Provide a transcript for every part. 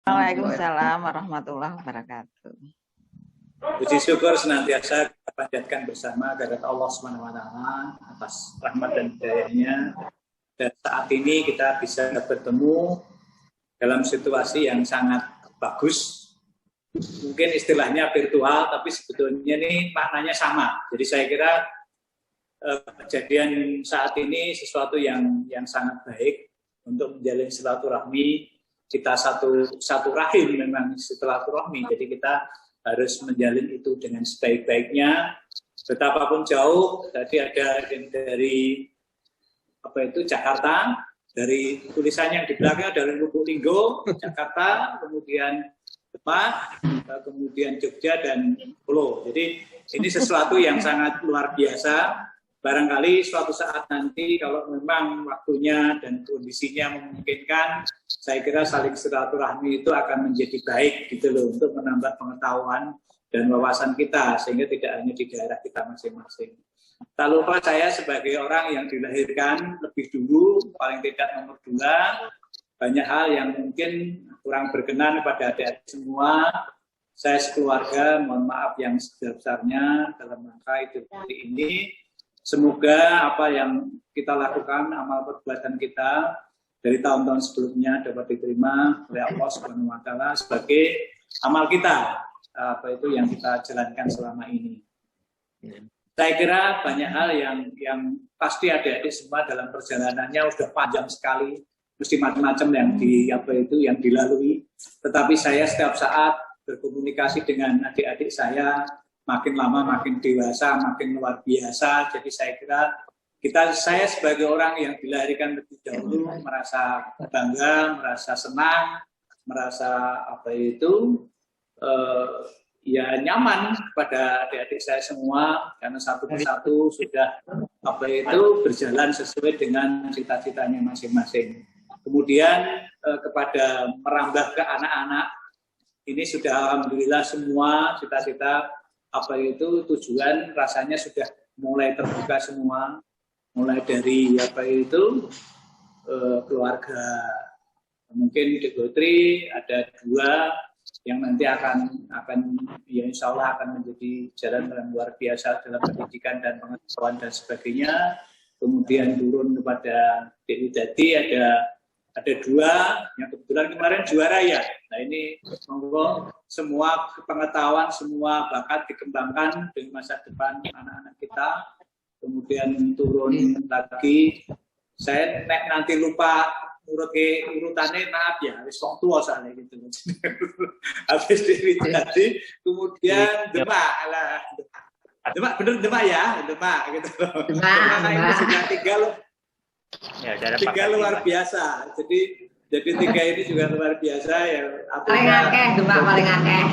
Waalaikumsalam warahmatullahi wabarakatuh. Puji syukur senantiasa kita panjatkan bersama kehadirat Allah SWT atas rahmat dan hidayahnya. Dan saat ini kita bisa bertemu dalam situasi yang sangat bagus. Mungkin istilahnya virtual, tapi sebetulnya ini maknanya sama. Jadi saya kira kejadian saat ini sesuatu yang sangat baik untuk menjalin silaturahmi. Kita satu rahim memang silaturahmi. Jadi kita harus menjalin itu dengan sebaik-baiknya. Betapapun jauh, tadi ada yang dari Jakarta, dari tulisannya yang di belakang dari Lubuk Linggo, Jakarta, kemudian Demak, kemudian Jogja dan Solo. Jadi ini sesuatu yang sangat luar biasa. Barangkali suatu saat nanti kalau memang waktunya dan kondisinya memungkinkan, saya kira saling silaturahmi itu akan menjadi baik gitu loh, untuk menambah pengetahuan dan wawasan kita sehingga tidak hanya di daerah kita masing-masing. Tak lupa saya sebagai orang yang dilahirkan lebih dulu, paling tidak nomor 2, banyak hal yang mungkin kurang berkenan pada adik-adik semua. Saya sekeluarga mohon maaf yang sebesar-besarnya dalam rangka Idul Fitri ini. Semoga apa yang kita lakukan, amal perbuatan kita dari tahun-tahun sebelumnya dapat diterima oleh Allah Subhanahu wa taala sebagai amal kita, apa itu yang kita jalankan selama ini. Saya kira banyak hal yang pasti adik-adik semua dalam perjalanannya sudah panjang sekali, mesti macam-macam yang dilalui. Tetapi saya setiap saat berkomunikasi dengan adik-adik saya, makin lama makin dewasa, makin luar biasa. Jadi saya kira saya sebagai orang yang dilahirkan lebih dahulu merasa bangga, merasa senang, merasa ya nyaman kepada adik-adik saya semua karena satu persatu sudah berjalan sesuai dengan cita-citanya masing-masing. Kemudian kepada merambah ke anak-anak, ini sudah alhamdulillah semua cita-cita tujuan rasanya sudah mulai terbuka semua, mulai dari keluarga. Mungkin di Putri ada 2 yang nanti akan ya insya Allah akan menjadi jalan yang luar biasa dalam pendidikan dan pengetahuan dan sebagainya. Kemudian turun kepada Dewi Dadi ada 2 yang kebetulan kemarin juara ya. Nah ini monggo semua pengetahuan, semua bakat dikembangkan di masa depan anak-anak kita. Kemudian turun lagi. Saya nanti lupa urutannya, maaf ya, wis wong tua soalnya gitu. Habis Dewi tadi, kemudian Demak lah. Demak bener Demak ya, Demak gitu. Demak ini sudah 3 loh. Ya, 3 luar biasa. Jadi 3 ini juga luar biasa ya. Paling akeh, Demak paling akeh.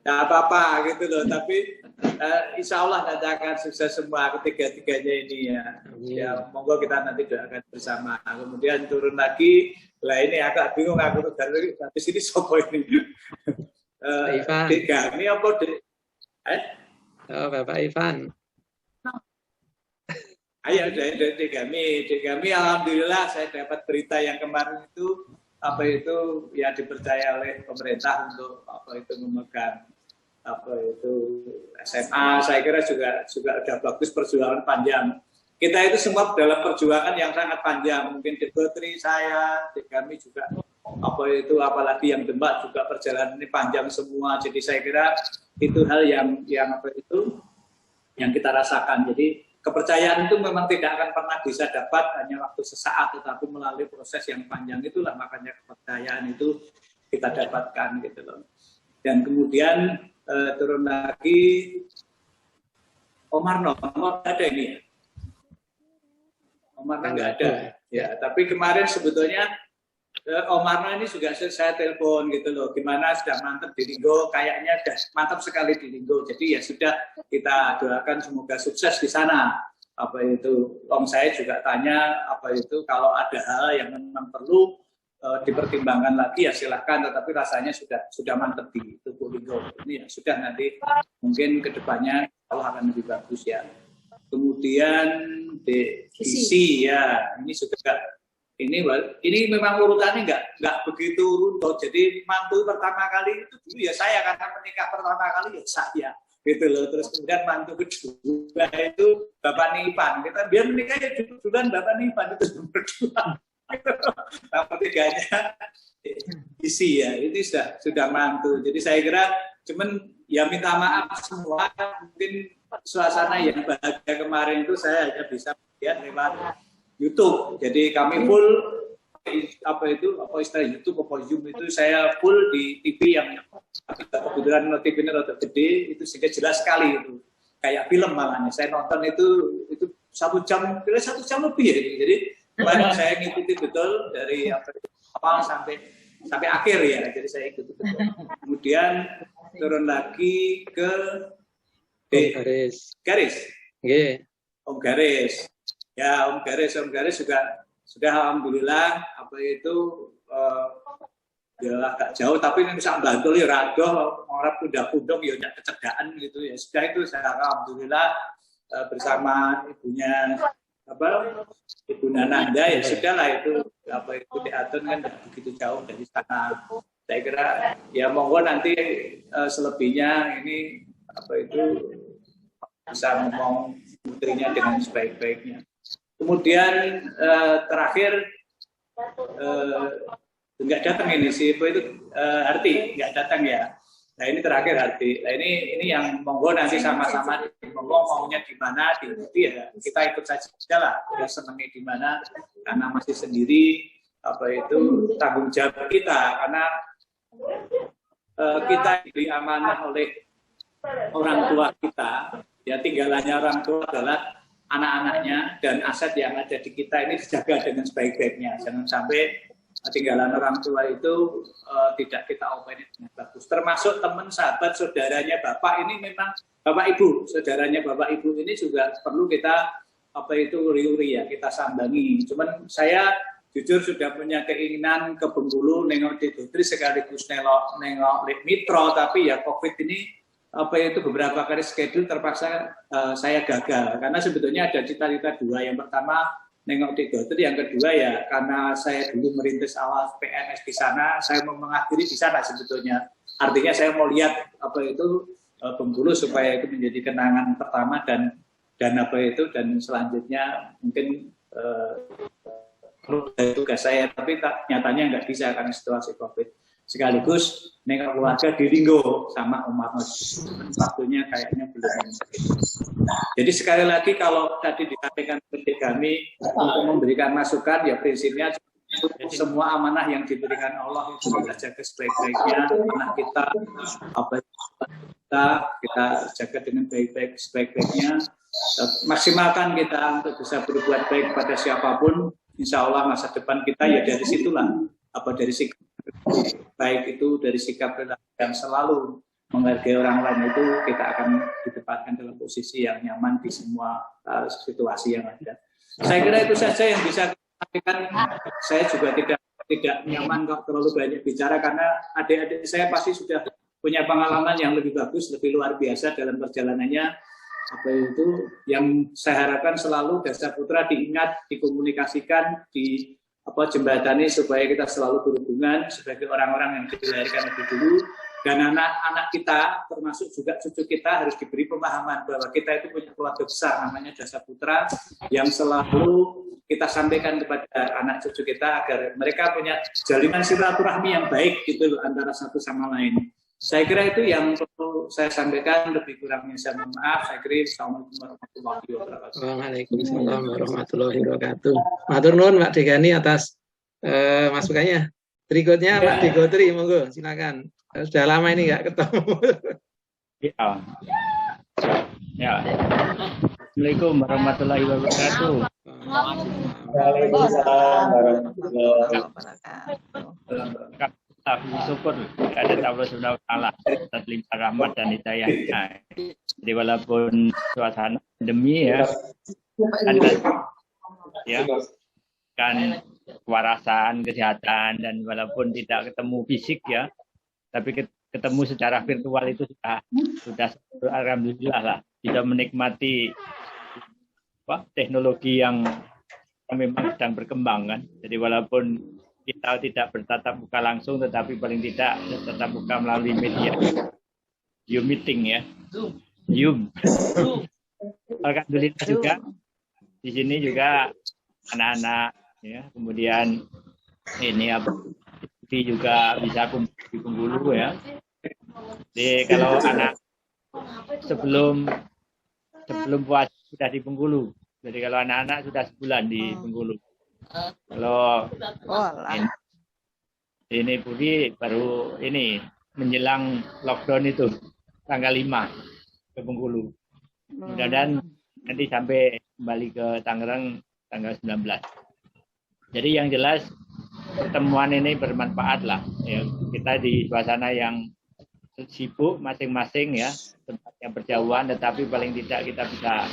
Tidak apa-apa gitu loh. Tapi insya Allah nanti akan sukses semua ketiga-tiganya ini ya. Ya monggo kita nanti doakan bersama. Kemudian turun lagi. Lah ini agak bingung aku dari sini sopo ini. Kami apa Bapak Ivan. Ayo dari kami alhamdulillah saya dapat berita yang kemarin itu ya dipercaya oleh pemerintah untuk memegang SMA. Saya kira juga sudah bagus, perjuangan panjang. Kita itu semua dalam perjuangan yang sangat panjang. Mungkin di Putri saya, di kami juga apalagi yang Demak juga perjalanan ini panjang semua. Jadi saya kira itu hal yang kita rasakan. Jadi kepercayaan itu memang tidak akan pernah bisa dapat hanya waktu sesaat, tetapi melalui proses yang panjang itulah makanya kepercayaan itu kita dapatkan gitu loh. Dan kemudian turun lagi Omar ada ini ya? Omar nggak ada ya. Tapi kemarin sebetulnya Omar ini juga saya telepon gitu loh, gimana sudah mantap di Linggo, kayaknya sudah mantap sekali di Linggo. Jadi ya sudah kita doakan semoga sukses di sana. Om saya juga tanya kalau ada hal yang memang perlu dipertimbangkan lagi ya silahkan, tetapi rasanya sudah mantap di tubuh Linggo. Ini ya sudah, nanti mungkin kedepannya Allah akan lebih bagus ya. Kemudian DC ya, ini juga ini memang urutannya nggak begitu runtuh. Jadi mantu pertama kali itu dulu ya saya, karena menikah pertama kali ya saya gitu loh. Terus kemudian mantu kedua itu Bapak Nipan. Kita biar menikah ya duluan Bapak Nipan itu nomor 2. Nomor 3-nya isi ya, ini sudah mantu. Jadi saya kira cuman ya minta maaf semua, mungkin suasana yang bahagia kemarin itu saya hanya bisa lihat lewat YouTube. Jadi kami full apa istilah YouTube atau Zoom itu saya full di TV yang kebetulan TV-nya rada gede itu, sehingga jelas sekali itu kayak film malahnya. Saya nonton itu 1 jam lebih ya. Jadi kemarin saya ngikuti betul dari awal sampai akhir ya. Jadi saya ikuti betul. Kemudian turun lagi ke Garis. Yeah. Om Garis. Ya, Om Garis juga sudah alhamdulillah ya agak jauh, tapi ini bisa bantu ya radoh orang pundak-pundok ya tidak kecerdaan gitu ya. Sudah itu saya alhamdulillah bersama ibunya Ibu Nananda ya sudahlah itu diatur kan tidak begitu jauh dari sana. Saya kira ya monggo nanti selebihnya ini bisa ngomong putrinya dengan sebaik-baiknya. Kemudian terakhir nggak datang ini si Harti nggak datang ya. Nah ini terakhir Harti. Nah ini yang monggo nanti sama-sama monggo maunya di mana diikuti ya, kita ikut saja lah. Ya senangnya di mana karena masih sendiri tanggung jawab kita, karena kita diberi amanah oleh orang tua kita. Ya tinggalannya orang tua adalah anak-anaknya, dan aset yang ada di kita ini dijaga dengan sebaik-baiknya. Jangan sampai tinggalan orang tua itu tidak kita openi dengan bagus. Termasuk teman, sahabat, saudaranya Bapak ini memang Bapak Ibu, saudaranya Bapak Ibu ini juga perlu kita riuri ya, kita sambangi. Cuman saya jujur sudah punya keinginan ke Bengkulu nengok di Dutri sekaligus nengok Mitro, tapi ya COVID ini beberapa kali schedule terpaksa saya gagal, karena sebetulnya ada cita-cita dua. Yang pertama nengok di Dutri, yang kedua ya karena saya dulu merintis awal PNS di sana, saya mau mengakhiri di sana sebetulnya. Artinya saya mau lihat Bengkulu supaya itu menjadi kenangan pertama dan selanjutnya mungkin tugas saya, tapi nyatanya nggak bisa karena situasi COVID. Sekaligus nengok keluarga di Ringgo sama umat waktunya kayaknya belum. Jadi sekali lagi kalau tadi dikatakan penting kami untuk memberikan masukan, ya prinsipnya semua amanah yang diberikan Allah itu kita jaga sebaik-baiknya. Anak kita kita jaga dengan baik-baik sebaik-baiknya. Maksimalkan kita untuk bisa berbuat baik kepada siapapun. Insya Allah masa depan kita ya dari situlah, dari sikap baik itu, dari sikap yang selalu menghargai orang lain, itu kita akan ditempatkan dalam posisi yang nyaman di semua situasi yang ada. Saya kira itu saja yang bisa saya sampaikan. Saya juga tidak nyaman kalau terlalu banyak bicara, karena adik-adik saya pasti sudah punya pengalaman yang lebih bagus, lebih luar biasa dalam perjalanannya. Yang saya harapkan selalu Dasa Putra diingat, dikomunikasikan, jembatani supaya kita selalu berhubungan sebagai orang-orang yang dilahirkan lebih dulu, dan anak-anak kita termasuk juga cucu kita harus diberi pemahaman bahwa kita itu punya keluarga besar namanya Dasa Putra, yang selalu kita sampaikan kepada anak cucu kita agar mereka punya jalinan silaturahmi yang baik gitu antara satu sama lain. Saya kira itu yang perlu saya sampaikan, lebih kurangnya saya mohon maaf. Saya kira Assalamualaikum warahmatullahi wabarakatuh. Waalaikumsalam warahmatullahi wabarakatuh. Matur nuwun Pak Degani atas masukannya. Berikutnya Pak Degotri, monggo silakan. Sudah lama ini nggak ketemu. Ya. Assalamualaikum warahmatullahi wabarakatuh. Waalaikumsalam warahmatullahi wabarakatuh. Syukur ada Allah Subhanahu wa taala atas limpah rahmat dan hidayahnya. Jadi walaupun suasana pandemi ya kan kewarasan, kesehatan, dan walaupun tidak ketemu fisik ya, tapi ketemu secara virtual itu sudah alhamdulillah lah, bisa menikmati teknologi yang memang sedang berkembang kan. Jadi walaupun kita tidak bertatap muka langsung, tetapi paling tidak tetap muka melalui media. Zoom meeting ya. Zoom. Alhamdulillah juga di sini juga anak-anak ya, kemudian ini apa juga bisa kumpul di Bengkulu ya. Jadi kalau anak sebelum puasa sudah di Bengkulu. Jadi kalau anak-anak sudah sebulan di Bengkulu. Kalau ini Budi baru ini menjelang lockdown itu tanggal 5 ke Bengkulu. Mudah-mudahan nanti sampai kembali ke Tangerang tanggal 19. Jadi yang jelas pertemuan ini bermanfaat lah. Ya, kita di suasana yang sibuk masing-masing ya, tempatnya berjauhan, tetapi paling tidak kita bisa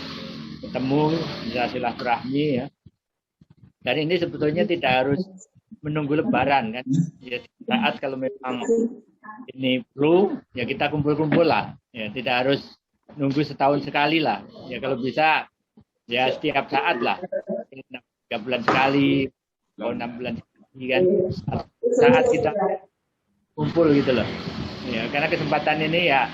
ketemu, bisa silaturahmi ya. Dan ini sebetulnya tidak harus menunggu Lebaran kan. Ya, saat kalau memang ini perlu, ya kita kumpul-kumpul lah. Ya, tidak harus nunggu setahun sekali lah. Ya kalau bisa ya setiap saat lah. 3 bulan sekali, atau 6 bulan sekali kan. Saat kita kumpul gitu loh. Ya, karena kesempatan ini ya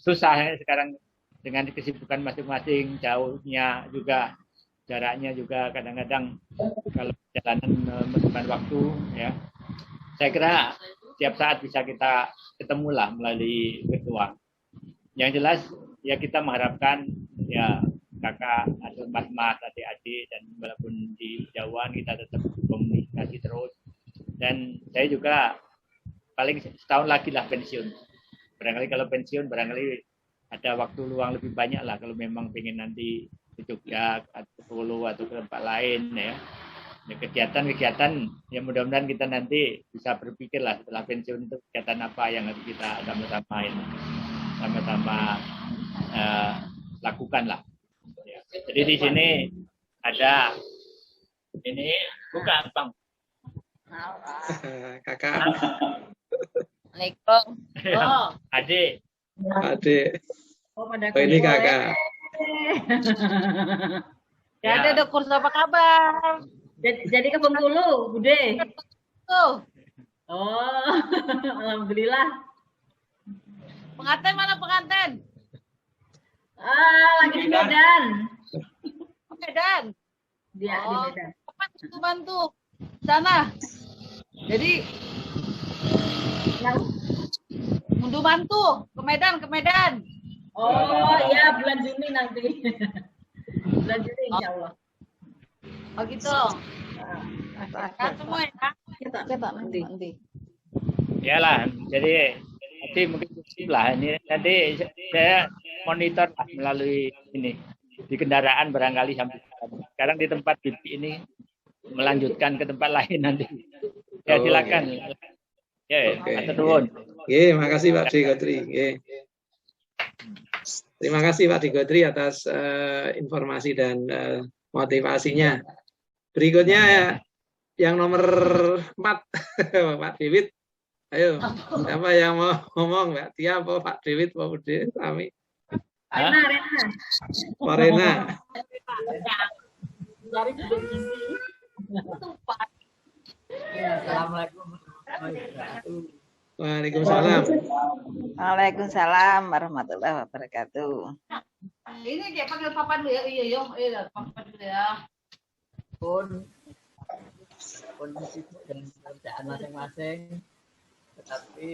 susah ya, sekarang dengan kesibukan masing-masing, jauhnya juga, jaraknya juga kadang-kadang kalau perjalanan membutuhkan waktu ya. Saya kira setiap saat bisa kita ketemu lah melalui virtual. Yang jelas ya kita mengharapkan ya kakak atau mas-mas, adik-adik, dan walaupun di jauhan kita tetap komunikasi terus. Dan saya juga paling setahun lagi lah pensiun. Barangkali kalau pensiun barangkali ada waktu luang lebih banyak lah kalau memang pengen nanti ke Jogja atau Solo atau ke tempat lain ya. Ya, kegiatan-kegiatan ya mudah-mudahan kita nanti bisa berpikir lah setelah pensiun itu kegiatan apa yang harus kita sama-sama lakukan lah. Ya. Jadi di sini ada ini bukan Bang. Kakak. Assalamualaikum. Oh, adik. Oh, ini kakak. Ya, ada kurs apa kabar? Jadi ke Bengkulu, Bude. Tuh. Oh, alhamdulillah. Pengantin mana pengantin? Lagi di Medan. Medan. Dia di Medan. Bantu sana. Jadi yang mundur bantu ke Medan. Oh iya, bulan Juni nanti. Bulan Juni insya Allah. Oh gitu. Kan semua ya. Kita nanti. Iyalah, jadi nanti mungkin lah ini nanti saya monitor melalui ini di kendaraan barangkali sampai sekarang di tempat bibi ini melanjutkan ke tempat lain nanti. Ya silakan. Ya, atur nuwun. Nggih, makasih Pak Digotri. Nggih. Terima kasih Pak Digotri atas informasi dan motivasinya. Berikutnya yang nomor 4, Pak Dewit. Ayo, siapa yang mau ngomong, Mbak Tia, Pak Dewit, Pak Bude, Sami? Rena. Pak Rena. Assalamualaikum. Waalaikumsalam. Waalaikumsalam warahmatullahi wabarakatuh. Ini kayak panggil papa dulu ya, iya, papa dulu ya. Kondisi dan pekerjaan masing-masing, tetapi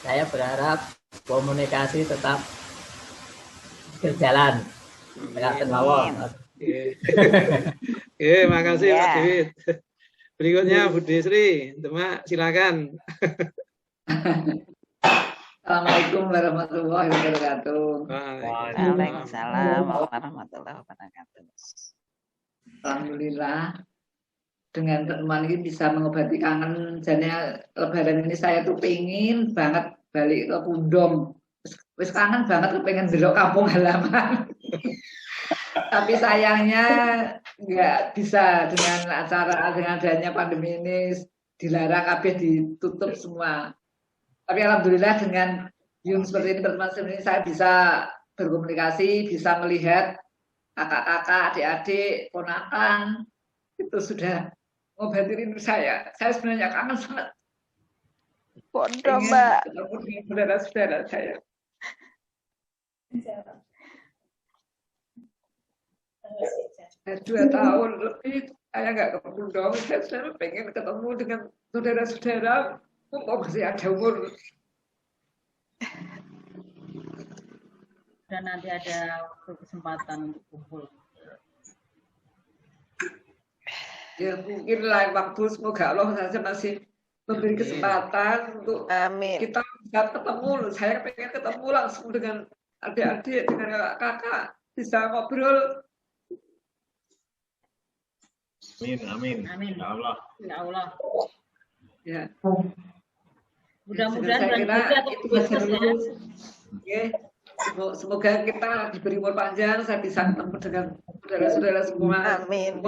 saya berharap komunikasi tetap berjalan. Oke, makasih Pak Dewit. Berikutnya Bu Desri, Demak, silakan. Assalamualaikum warahmatullahi wabarakatuh. Waalaikumsalam warahmatullahi wabarakatuh. Alhamdulillah dengan pertemuan ini bisa mengobati kangen. Jadinya Lebaran ini saya tuh pengen banget balik ke Pundong. Wis kangen banget pengen delok kampung halaman. Tapi sayangnya nggak bisa dengan adanya pandemi ini, dilarang, kabeh ditutup semua. Tapi alhamdulillah dengan Zoom seperti ini, pertemuan seperti ini, saya bisa berkomunikasi, bisa melihat kakak-kakak, adik-adik, ponakan, itu sudah mengobati rindu saya. Saya sebenarnya kangen sangat Bodoh, ingin Mbak. ketemu dengan saudara-saudara saya. Saya 2 tahun lebih saya nggak ketemu dong. Saya selalu pengen ketemu dengan saudara-saudara. Mumpung masih ada umur. Dan nanti ada waktu kesempatan untuk kumpul. Ya mungkin lain waktu semoga Allah saja masih memberi kesempatan untuk Amin. kita bisa ketemu. Saya pengen ketemu langsung dengan adik-adik, dengan kakak, bisa ngobrol. Amin, amin. Amin. Ya Allah. Ya Allah. Ya. Mudah-mudahan Saya bulan kira Juli atau itu saja Agustus ya. dulu. Oke. Semoga kita diberi umur panjang, saya bisa ketemu dengan saudara-saudara semua. Amin.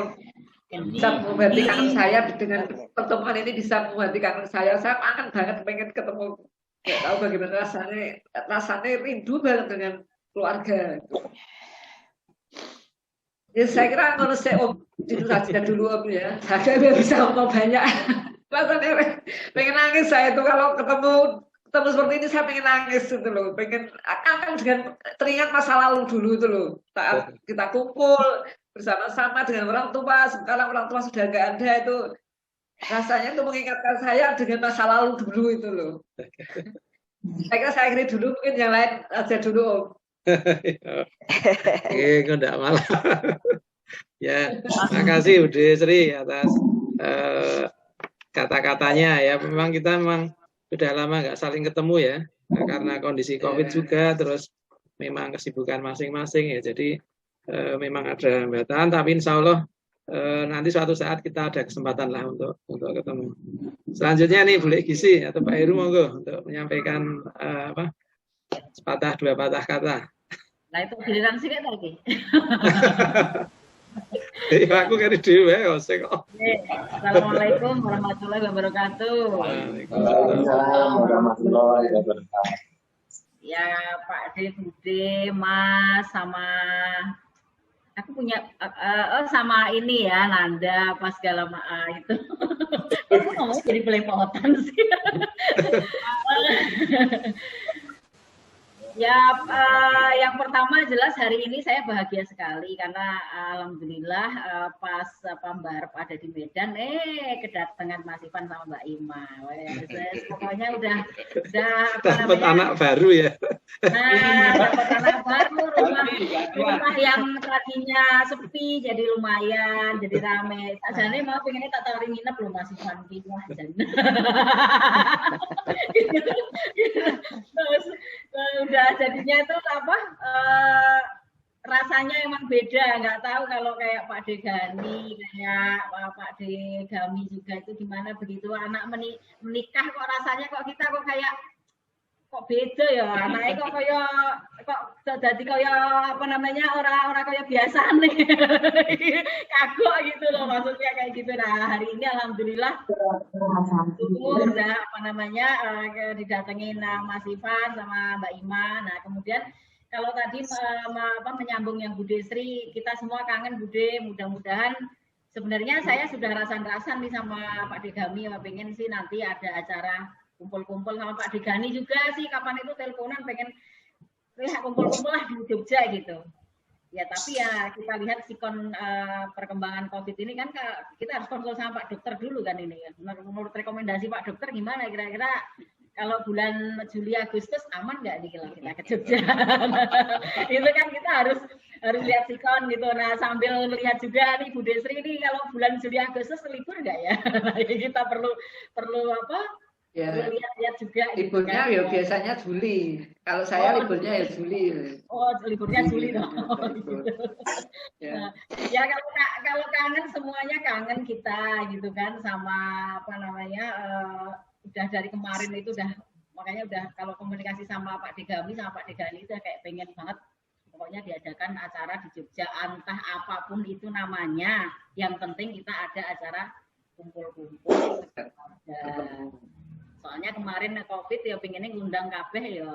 Bisa mengobati kangen saya dengan pertemuan ini, bisa mengobati kangen saya. Saya kangen banget pengen ketemu. Nggak tahu bagaimana rasanya rindu banget dengan keluarga. Ya saya kira menurut saya Om itu saja dulu Om ya. Saya nggak bisa ngomong banyak. Rasanya pengen nangis saya itu kalau ketemu seperti ini, saya pengen nangis itu loh. Pengen akan dengan teringat masa lalu dulu itu loh. Saat kita kumpul bersama-sama dengan orang tua, sekarang orang tua sudah nggak ada, itu rasanya itu mengingatkan saya dengan masa lalu dulu itu loh. Saya kira saya akhiri dulu, mungkin yang lain aja dulu Om. Kok enggak malah. Ya, makasih Bude Sri atas kata-katanya ya. Memang kita sudah lama nggak saling ketemu ya, karena kondisi COVID juga, terus memang kesibukan masing-masing ya. Jadi memang ada hambatan, tapi insya Allah nanti suatu saat kita ada kesempatan lah untuk ketemu. Selanjutnya nih Bu Gisi atau Pak Heru monggo untuk menyampaikan sepatah dua patah kata. Nah itu giliran sih kan lagi. Aku kan dewe kok. Assalamualaikum warahmatullahi wabarakatuh. Waalaikumsalam warahmatullahi wabarakatuh. Ya Pak D, Bude, Mas, sama aku punya sama ini ya Nanda pas segala itu. Aku ngomongnya jadi belepotan sih. Ya, yang pertama jelas hari ini saya bahagia sekali karena alhamdulillah pas Mbak Harp ada di Medan, kedatangan Mas Ivan sama Mbak Ima. Pokoknya udah dapat anak baru ya. Nah, dapat anak baru, rumah yang tadinya sepi jadi lumayan, jadi rame. Jadi mau pengennya tak tawarin nginep loh Mas Ivan, wah jadi. Terus udah jadinya itu rasanya emang beda, nggak tahu kalau kayak Pak Degani, kayak Pak Degami juga itu gimana begitu anak menikah kok rasanya kok kita kok kayak kok beda ya anaknya kok jadi kayak orang kayak biasa nih kagok gitu loh maksudnya kayak gitu. Nah hari ini alhamdulillah udah didatengin Mas Ivan sama Mbak Ima. Nah kemudian kalau tadi menyambung yang Bude Sri, kita semua kangen Bude, mudah-mudahan sebenarnya saya sudah rasan-rasan nih sama Pak Degami, pengen sih nanti ada acara kumpul-kumpul sama Pak Degani juga sih, kapan itu teleponan pengen kumpul-kumpul lah di Jogja gitu. Ya tapi ya kita lihat sikon perkembangan COVID ini kan kita harus konsul sama Pak Dokter dulu kan ini. Menurut rekomendasi Pak Dokter gimana kira-kira kalau bulan Juli Agustus aman nggak nih kalau kita ke Jogja? Itu kan kita harus lihat sikon gitu. Nah sambil melihat juga nih Bu Desri ini kalau bulan Juli Agustus libur nggak ya? Kita perlu Ya, lihat juga. liburnya gitu, kan? ya biasanya Juli. Kalau saya liburnya ya Juli. Oh, liburnya Juli dong. Ya. Ya kalau kangen semuanya kangen kita gitu kan sama udah dari kemarin itu makanya udah kalau komunikasi sama Pak Degami sama Pak Degani itu kayak pengen banget pokoknya diadakan acara di Jogja entah apapun itu namanya, yang penting kita ada acara kumpul-kumpul. Soalnya kemarin COVID ya pengennya ngundang kabeh ya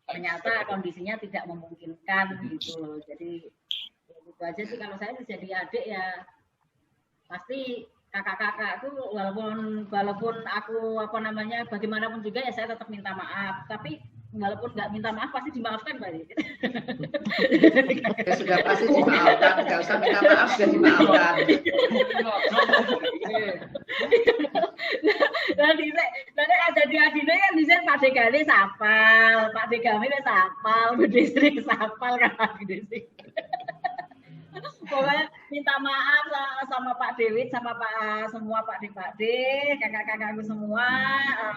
ternyata kondisinya tidak memungkinkan gitu loh. Jadi itu aja sih kalau saya jadi adik ya pasti kakak-kakak itu walaupun aku bagaimanapun juga ya saya tetap minta maaf, tapi walaupun nggak minta maaf pasti dimaafkan Mbak. Ya sudah pasti dimaafkan, nggak usah minta maaf sudah dimaafkan. Nanti ada di adine kan di Pak Degane sapal, Pak Degame wis sapal, Bu Distrik sapal kan gitu. Pokoknya minta maaf sama Pak Dewit, sama semua Pak D, kakak-kakakku semua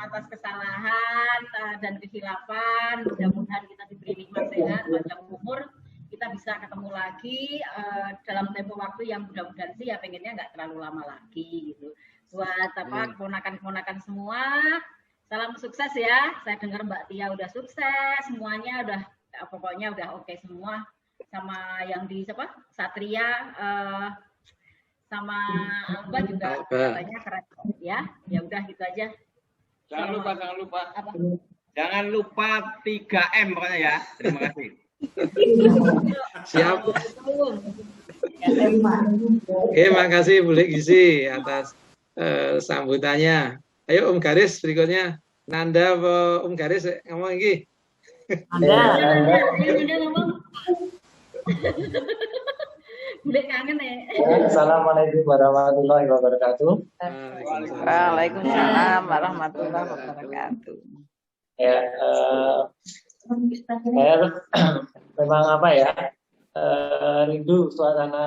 atas kesalahan dan kehilafan. Mudah-mudahan kita diberi nikmat sehat, panjang umur, kita bisa ketemu lagi dalam tempo waktu yang mudah-mudahan sih ya pengennya nggak terlalu lama lagi gitu. Buat keponakan-keponakan semua, salam sukses ya. Saya dengar Mbak Tia udah sukses, semuanya udah pokoknya udah oke semua. Sama yang di Satria sama Alba juga katanya keren ya. Ya udah gitu aja. Jangan lupa 3M pokoknya ya. Terima kasih. Siap. Oke, makasih Bu Gizi atas sambutannya. Ayo Om Garis berikutnya. Nanda Om Garis ngomong lagi. Nanda ngomong. Boleh kangen ya. Assalamualaikum warahmatullahi wabarakatuh. Waalaikumsalam warahmatullahi wabarakatuh. Ya, memang apa ya, rindu suasana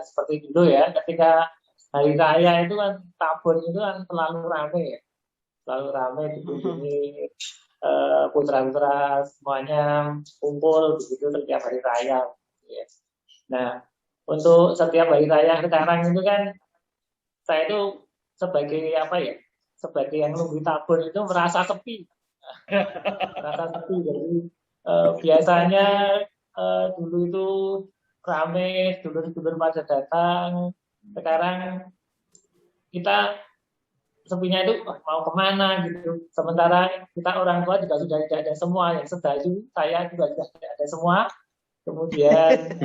seperti dulu ya. Ketika hari raya itu kan tabun itu kan selalu ramai ya, selalu ramai dikunjungi. Putra-putra semuanya kumpul begitu setiap hari raya. Ya. Nah, untuk setiap hari raya sekarang itu kan saya itu sebagai apa ya, sebagai yang nunggu tabun itu merasa sepi, merasa sepi. Jadi biasanya dulu itu ramai, dulur-dulur pada datang. Sekarang kita sepinya itu mau kemana gitu. Sementara kita orang tua juga sudah tidak ada semua, yang sedaju saya juga sudah tidak ada semua. Kemudian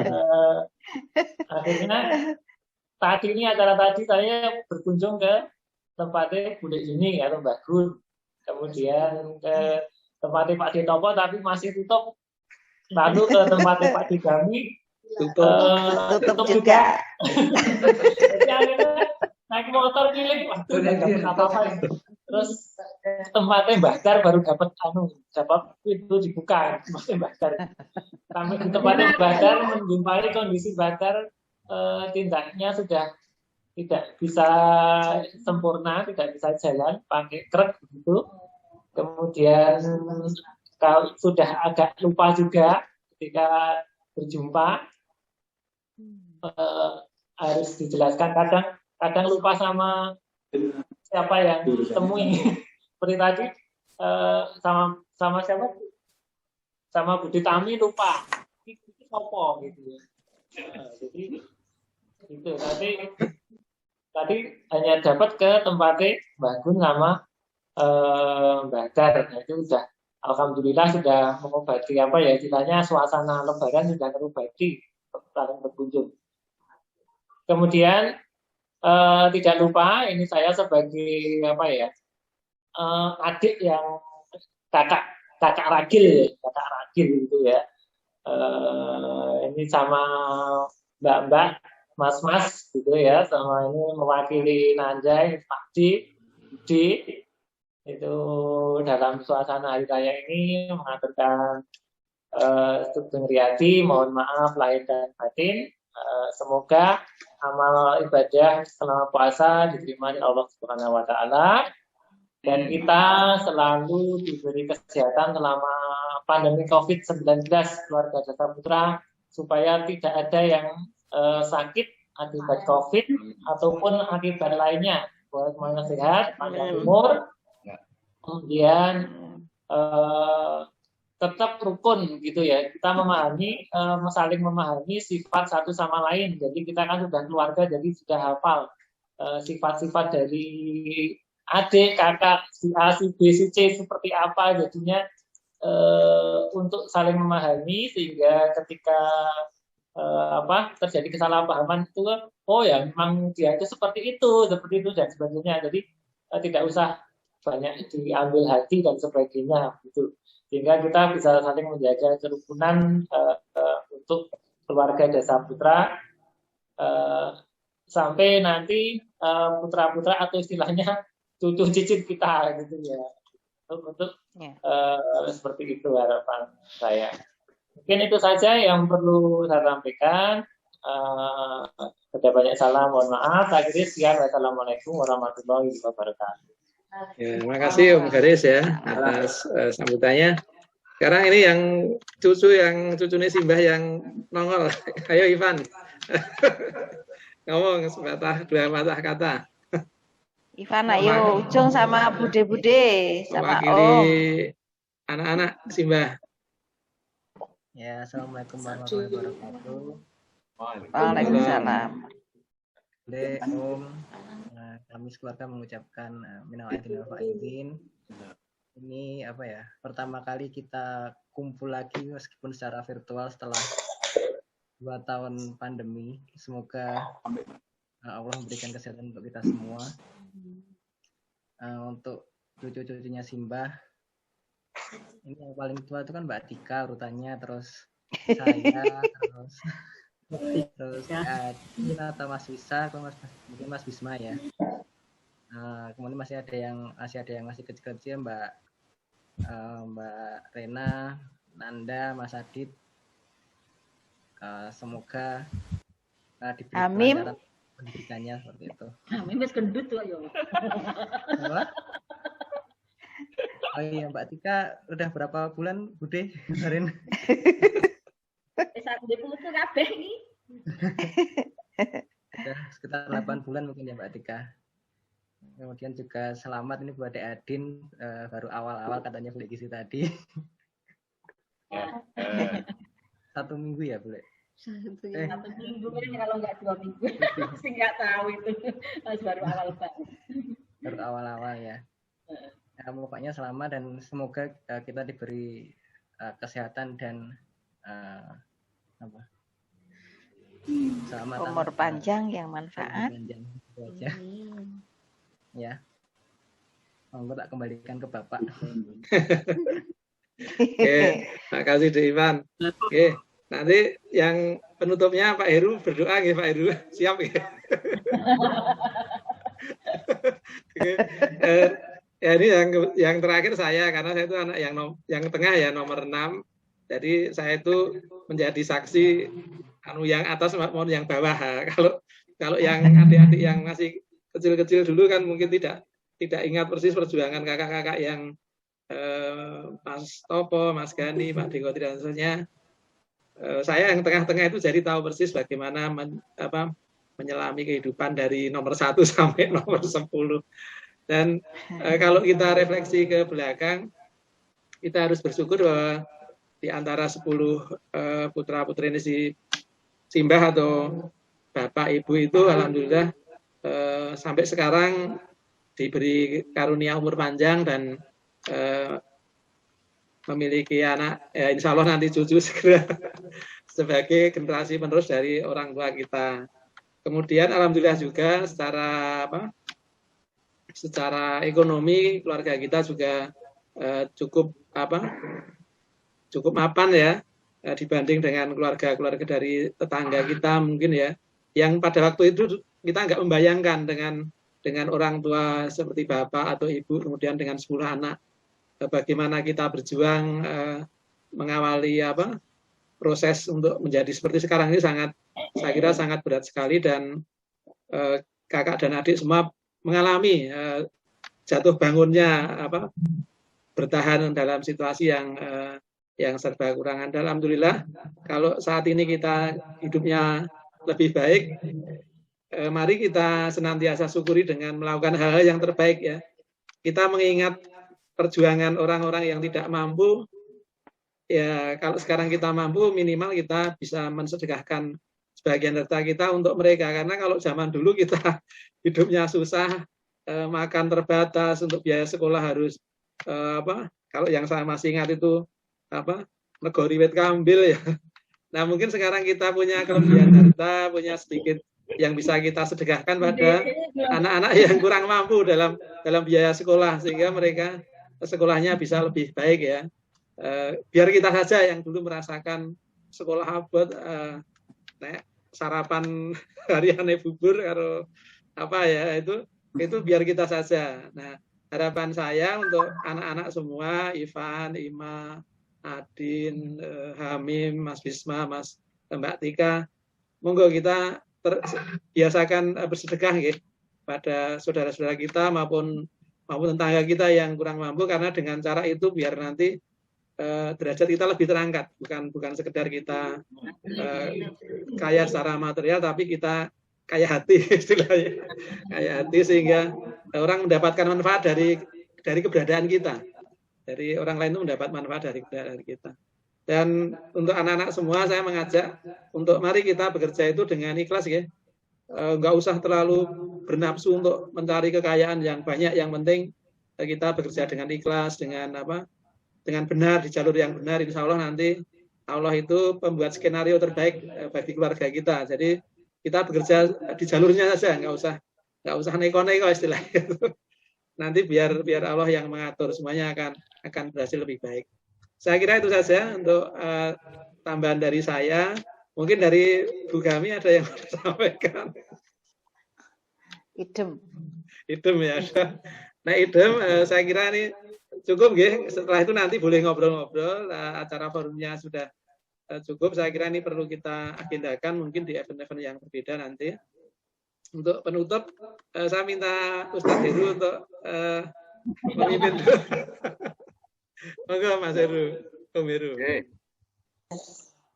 akhirnya acara tadi saya berkunjung ke tempatnya Budek ini atau Mbak Gun. Kemudian ke tempatnya Pak Detopo tapi masih tutup. Lalu ke tempatnya Pak Digami tutup juga. Jadi akhirnya naik motor keliling, waduh nggak dapat apa-apa. Terus tempatnya bakar baru dapat pintu dibuka, tempatnya bakar. Sampai di tempatnya bakar menjumpai kondisi bakar tindaknya sudah tidak bisa sempurna, tidak bisa jalan pakai krek begitu. Kemudian kalau sudah agak lupa juga ketika berjumpa harus dijelaskan kadang lupa sama siapa yang temui. Seperti tadi sama siapa? Sama Budi Tami lupa. Itu sopo gitu ya. Jadi itu tadi hanya dapat ke tempatnya Mbak Gun sama Mbak Dar. Nah, itu sudah alhamdulillah sudah mengobati apa ya istilahnya suasana lebaran sudah terobati saling berkunjung. Kemudian tidak lupa ini saya sebagai apa ya adik yang kakak ragil gitu ya. Ini sama mbak-mbak, mas-mas gitu ya, sama ini mewakili Nanjai, Pak Di itu dalam suasana hari raya ini mengaturkan Sugeng Riyadi, mohon maaf lahir dan batin. Semoga amal ibadah selama puasa diterima oleh Allah Subhanahu wa taala dan kita selalu diberi kesehatan selama pandemi Covid-19 keluarga Jasa Putra supaya tidak ada yang sakit akibat Covid ataupun akibat lainnya. Buat semuanya sehat, panjang umur. Kemudian tetap rukun gitu ya, kita memahami saling memahami sifat satu sama lain. Jadi kita kan sudah keluarga, jadi sudah hafal sifat-sifat dari adik, kakak, si A, si B, si C seperti apa. Jadinya untuk saling memahami sehingga ketika terjadi kesalahpahaman itu, oh ya memang dia itu seperti itu dan sebagainya. Jadi tidak usah banyak diambil hati dan sebagainya gitu. Sehingga kita bisa saling menjaga kerukunan untuk keluarga Desa Putra sampai nanti putra-putra atau istilahnya cucu cicit kita gitu ya. Untuk seperti itu harapan saya. Mungkin itu saja yang perlu saya sampaikan. Ada banyak salah, mohon maaf. Akhirnya sekian. Wassalamualaikum warahmatullahi wabarakatuh. Ya, terima kasih Om Garis ya atas sambutannya. Sekarang ini yang cucunya Simbah yang nongol. Ayo Ivan. Ngomong dua patah kata. Ivan, ayo Ujung sama Bude-Bude sama mewakili anak-anak Simbah. Ya, assalamualaikum warahmatullahi wabarakatuh. Waalaikumsalam. Om, kami sekeluarga mengucapkan minal aidin wal faizin. Ini pertama kali kita kumpul lagi meskipun secara virtual setelah 2 tahun pandemi. Semoga Allah memberikan kesehatan untuk kita semua. Untuk cucu-cucunya Simbah, ini yang paling tua itu kan Mbak Tika urutannya, terus saya, terus kita atau Mas Wisa, mungkin Mas Bisma ya. Kemudian masih ada yang masih kecil-kecil, Mbak Rena, Nanda, Mas Adit. Semoga diberi kelancaran pendidikannya seperti itu. Amin, wis gendut tuh ya. Oh iya, Mbak Tika udah berapa bulan Bude kemarin? Saat dia putu kabeh iki. Sudah sekitar 8 bulan mungkin ya Mbak Tika. Kemudian juga selamat ini buat Dek Adin, baru awal-awal katanya boleh gizi tadi. 1 minggu ya boleh. 1 minggu kan kalau nggak 2 minggu, pasti nggak tahu itu. Baru awal banget. Baru awal-awal ya. Pokoknya selamat dan semoga kita diberi kesehatan dan selamat umur panjang yang manfaat. Ya. Monggo tak kembalikan ke Bapak. Oke, terima kasih Dek Ivan. Oke, nanti yang penutupnya Pak Heru berdoa ya Pak Heru. Siap ya. Oke. Ya ini yang terakhir saya, karena saya itu anak yang tengah ya, nomor 6. Jadi saya itu menjadi saksi yang atas maupun yang bawah. Kalau yang adik-adik yang masih kecil-kecil dulu kan mungkin tidak ingat persis perjuangan kakak-kakak yang Mas Topo, Mas Gani, Pak Dekoti dan seterusnya. Saya yang tengah-tengah itu jadi tahu persis bagaimana menyelami kehidupan dari nomor 1 sampai nomor 10. Dan kalau kita refleksi ke belakang, kita harus bersyukur bahwa di antara 10 putra-putri ini si Simbah atau Bapak Ibu itu alhamdulillah sampai sekarang diberi karunia umur panjang dan memiliki anak, ya insya Allah nanti cucu segera sebagai generasi penerus dari orang tua kita. Kemudian alhamdulillah juga secara ekonomi keluarga kita juga cukup mapan ya dibanding dengan keluarga-keluarga dari tetangga kita mungkin ya, yang pada waktu itu kita nggak membayangkan dengan orang tua seperti bapak atau ibu, kemudian dengan 10 anak, bagaimana kita berjuang mengawali proses untuk menjadi seperti sekarang ini saya kira sangat berat sekali, dan kakak dan adik semua mengalami jatuh bangunnya bertahan dalam situasi yang serba kekurangan. Alhamdulillah kalau saat ini kita hidupnya lebih baik, mari kita senantiasa syukuri dengan melakukan hal-hal yang terbaik ya. Kita mengingat perjuangan orang-orang yang tidak mampu, ya kalau sekarang kita mampu minimal kita bisa mensedekahkan sebagian harta kita untuk mereka, karena kalau zaman dulu kita hidupnya susah, makan terbatas, untuk biaya sekolah harus kalau yang saya masih ingat itu negori wit kambil ya. Nah, mungkin sekarang kita punya kelebihan harta, punya sedikit yang bisa kita sedekahkan pada anak-anak yang kurang mampu dalam biaya sekolah, sehingga mereka sekolahnya bisa lebih baik ya. Biar kita saja yang dulu merasakan sekolah abot, sarapan harian bubur karo apa ya, itu biar kita saja. Nah, harapan saya untuk anak-anak semua, Ivan, Ima, Adin, Hamim, Mas Bisma, Mbak Tika, monggo kita biasakan bersedekah ya, pada saudara-saudara kita maupun tetangga kita yang kurang mampu, karena dengan cara itu biar nanti derajat kita lebih terangkat, bukan sekedar kita kaya secara material, tapi kita kaya hati istilahnya, kaya hati, sehingga orang mendapatkan manfaat dari keberadaan kita. Dari orang lain itu mendapat manfaat dari kita. Dan untuk anak-anak semua saya mengajak untuk mari kita bekerja itu dengan ikhlas ya. Enggak usah terlalu bernafsu untuk mencari kekayaan yang banyak, yang penting kita bekerja dengan ikhlas, dengan benar, di jalur yang benar. Insya Allah nanti Allah itu pembuat skenario terbaik bagi keluarga kita. Jadi kita bekerja di jalurnya saja, enggak usah neko-neko istilahnya. Nanti biar Allah yang mengatur, semuanya akan berhasil lebih baik. Saya kira itu saja untuk tambahan dari saya. Mungkin dari Bu Gami ada yang mau disampaikan. Idem ya. Nah, idem saya kira ini cukup ya. Setelah itu nanti boleh ngobrol-ngobrol. Acara forumnya sudah cukup. Saya kira ini perlu kita agendakan mungkin di event-event yang berbeda nanti. Untuk penutup, saya minta Ustadz Heru untuk memimpin. Monggo Mas Heru, Om Heru.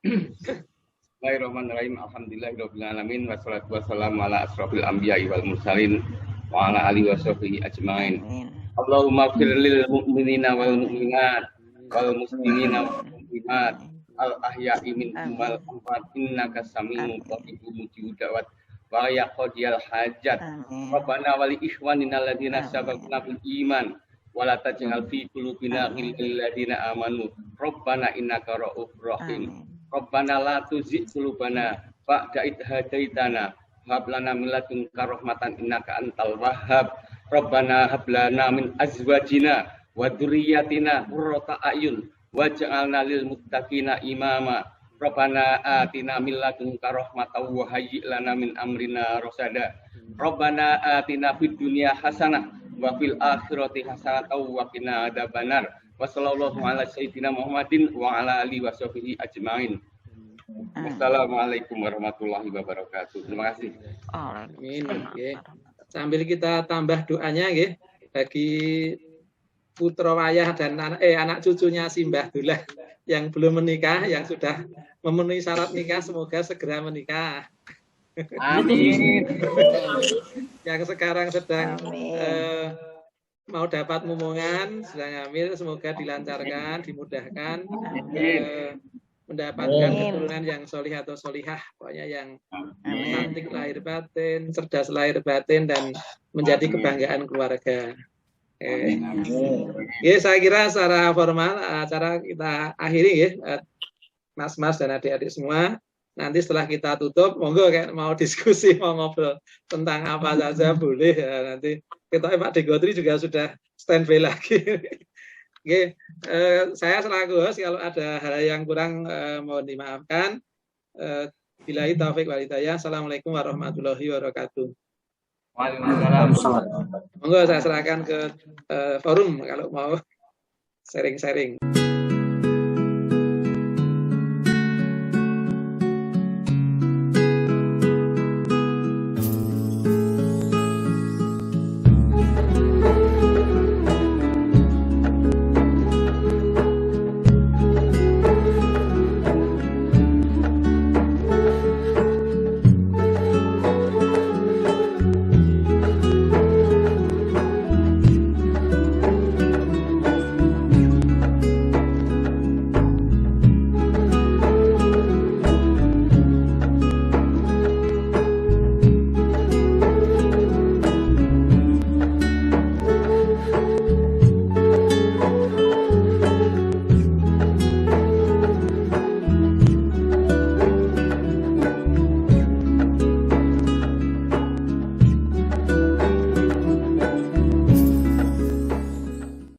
Bismillahirrahmanirrahim. Alhamdulillahirabbil alamin wassalatu wassalamu ala asrofil anbiya'i wal mursalin wa ala alihi washabbihi ajmain. Allahumma ighfir lil mu'minina wal mu'minat wal muslimina wal muslimat al ahya'i minhum wal amwat innaka sami'un qaribun mujibud da'wat wa ya qadiyal hajat. Rabbana wa li ikhwanina alladziina sabaquna bil iman wa la taj'al fi qulubina ghillan lil ladziina amanu. Rabbana innaka ra'ufur rahim. Rabbana la tuzigh qulubana ba'da idh hadaitana wa hab lana min ladunka rahmatan innaka antal wahhab. Rabbana hab lana min azwajina wa dzurriyyatina qurrata a'yun waj'alna lil muttaqina imama. Rabbana atina min ladunka rahmatan wa hayyi' lana min amrina rasada. Rabbana atina fid dunya hasanah wa fil akhirati hasanah wa qina adzabannar. Wassallallahu ala sayyidina Muhammadin wa ala alihi washabbihi ajmain. Wassalamualaikum warahmatullahi wabarakatuh. Terima kasih. Amin. Okay. Sambil kita tambah doanya nggih bagi putra wayah dan anak cucunya Simbah Dullah yang belum menikah, yang sudah memenuhi syarat nikah, semoga segera menikah. Amin. Yang sekarang sedang mau dapat momongan, sedang hamil, semoga dilancarkan, dimudahkan, mendapatkan keturunan yang solih atau solihah, pokoknya yang cantik lahir batin, cerdas lahir batin, dan menjadi kebanggaan keluarga. Saya kira secara formal acara kita akhiri ya, mas-mas dan adik-adik semua. Nanti setelah kita tutup, monggo kayak mau diskusi, mau ngobrol tentang apa saja boleh ya. Nanti kita Pak Degotri juga sudah standby lagi. Oke, saya selaku host kalau ada hal yang kurang mohon dimaafkan. Billahi taufik wal hidayah. Assalamualaikum warahmatullahi wabarakatuh. Waalaikumsalam. Monggo saya serahkan ke forum kalau mau sharing-sharing.